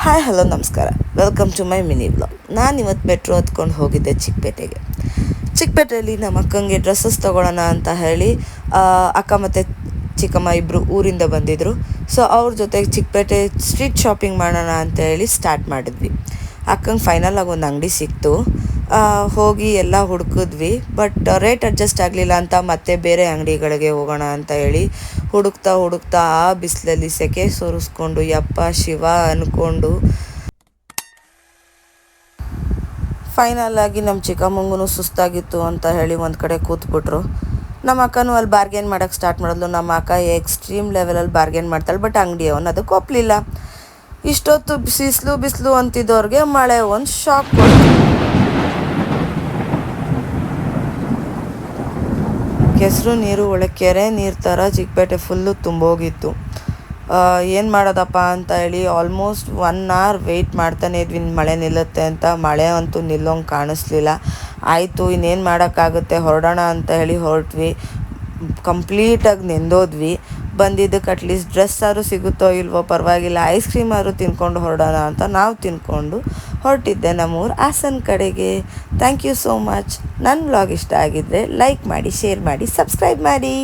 Hi hello ನಮಸ್ಕಾರ, welcome to my mini vlog. ನಾನು ಇವತ್ತು ಮೆಟ್ರೋ ಹತ್ಕೊಂಡು ಹೋಗಿದ್ದೆ ಚಿಕ್ಕಪೇಟೆಗೆ. ಚಿಕ್ಕಪೇಟೆಯಲ್ಲಿ ನಮ್ಮ ಅಕ್ಕಂಗೆ ಡ್ರೆಸ್ಸಸ್ ತೊಗೊಳ್ಳೋಣ ಅಂತ ಹೇಳಿ ಅಕ್ಕ ಮತ್ತು ಚಿಕ್ಕಮ್ಮ ಇಬ್ಬರು ಊರಿಂದ ಬಂದಿದ್ದರು. ಸೊ ಅವ್ರ ಜೊತೆಗೆ ಚಿಕ್ಕಪೇಟೆ ಸ್ಟ್ರೀಟ್ ಶಾಪಿಂಗ್ ಮಾಡೋಣ ಅಂತ ಹೇಳಿ ಸ್ಟಾರ್ಟ್ ಮಾಡಿದ್ವಿ. ಅಕ್ಕಂಗೆ ಫೈನಲಾಗಿ ಒಂದು ಅಂಗಡಿ ಸಿಕ್ತು. ಹೋಗಿ ಎಲ್ಲ ಹುಡುಕಿದ್ವಿ, ಬಟ್ ರೇಟ್ ಅಡ್ಜಸ್ಟ್ ಆಗಲಿಲ್ಲ ಅಂತ ಮತ್ತೆ ಬೇರೆ ಅಂಗಡಿಗಳಿಗೆ ಹೋಗೋಣ ಅಂತ ಹೇಳಿ ಹುಡುಕ್ತಾ ಆ ಬಿಸಿಲಲ್ಲಿ ಸೆಕೆ ಸೋರಿಸ್ಕೊಂಡು ಯಪ್ಪ ಶಿವ ಅಂದ್ಕೊಂಡು ಫೈನಲಾಗಿ ನಮ್ಮ ಚಿಕ್ಕಮ್ಮಂಗೂ ಸುಸ್ತಾಗಿತ್ತು ಅಂತ ಹೇಳಿ ಒಂದು ಕಡೆ ಕೂತ್ಬಿಟ್ರು. ನಮ್ಮ ಅಕ್ಕನೂ ಅಲ್ಲಿ ಬಾರ್ಗೇನ್ ಮಾಡೋಕ್ಕೆ ಸ್ಟಾರ್ಟ್ ಮಾಡಿದ್ಲು. ನಮ್ಮ ಅಕ್ಕ ಎಕ್ಸ್ಟ್ರೀಮ್ ಲೆವೆಲಲ್ಲಿ ಬಾರ್ಗೇನ್ ಮಾಡ್ತಾಳೆ, ಬಟ್ ಅಂಗಡಿ ಅವನು ಅದಕ್ಕೆ ಒಪ್ಪಲಿಲ್ಲ. ಇಷ್ಟೊತ್ತು ಬಿಸಿಲು ಅಂತಿದ್ದವ್ರಿಗೆ ಮಳೆ ಒಂದು ಶಾಕ್ ಕೊಡ್ತು. ಕೆಸರು ನೀರು ಒಳ್ಳೆ ಕೆರೆ ನೀರು ಥರ ಚಿಕ್ಕಪೇಟೆ ಫುಲ್ಲು ತುಂಬೋಗಿತ್ತು. ಏನು ಮಾಡೋದಪ್ಪ ಅಂತ ಹೇಳಿ ಆಲ್ಮೋಸ್ಟ್ 1 hour ವೆಯ್ಟ್ ಮಾಡ್ತಾನೆ ಇದ್ವಿ, ಮಳೆ ನಿಲ್ಲುತ್ತೆ ಅಂತ. ಮಳೆ ಅಂತೂ ನಿಲ್ಲೋಂಗೆ ಕಾಣಿಸ್ಲಿಲ್ಲ. ಆಯಿತು, ಇನ್ನೇನು ಮಾಡೋಕ್ಕಾಗುತ್ತೆ, ಹೊರಡೋಣ ಅಂತ ಹೇಳಿ ಹೊರಟ್ವಿ. ಕಂಪ್ಲೀಟಾಗಿ ನೆಂದೋದ್ವಿ. ಬಂದಿದ್ದಕ್ಕೆ ಅಟ್ಲೀಸ್ಟ್ ಡ್ರೆಸ್ ಆದ್ರೂ ಸಿಗುತ್ತೋ ಇಲ್ವೋ ಪರವಾಗಿಲ್ಲ, ಐಸ್ ಕ್ರೀಮ್ ಆದ್ರೂ ತಿನ್ಕೊಂಡು ಹೊರಡೋಣ ಅಂತ ನಾವು ತಿನ್ಕೊಂಡು ಹೊರಟಿದ್ದೆ ನಮ್ಮೂರು ಹಾಸನ ಕಡೆಗೆ. Thank you so much. ನನ್ನ ವ್ಲಾಗ್ ಇಷ್ಟ ಆಗಿದ್ದರೆ ಲೈಕ್ ಮಾಡಿ, ಶೇರ್ ಮಾಡಿ, ಸಬ್ಸ್ಕ್ರೈಬ್ ಮಾಡಿ.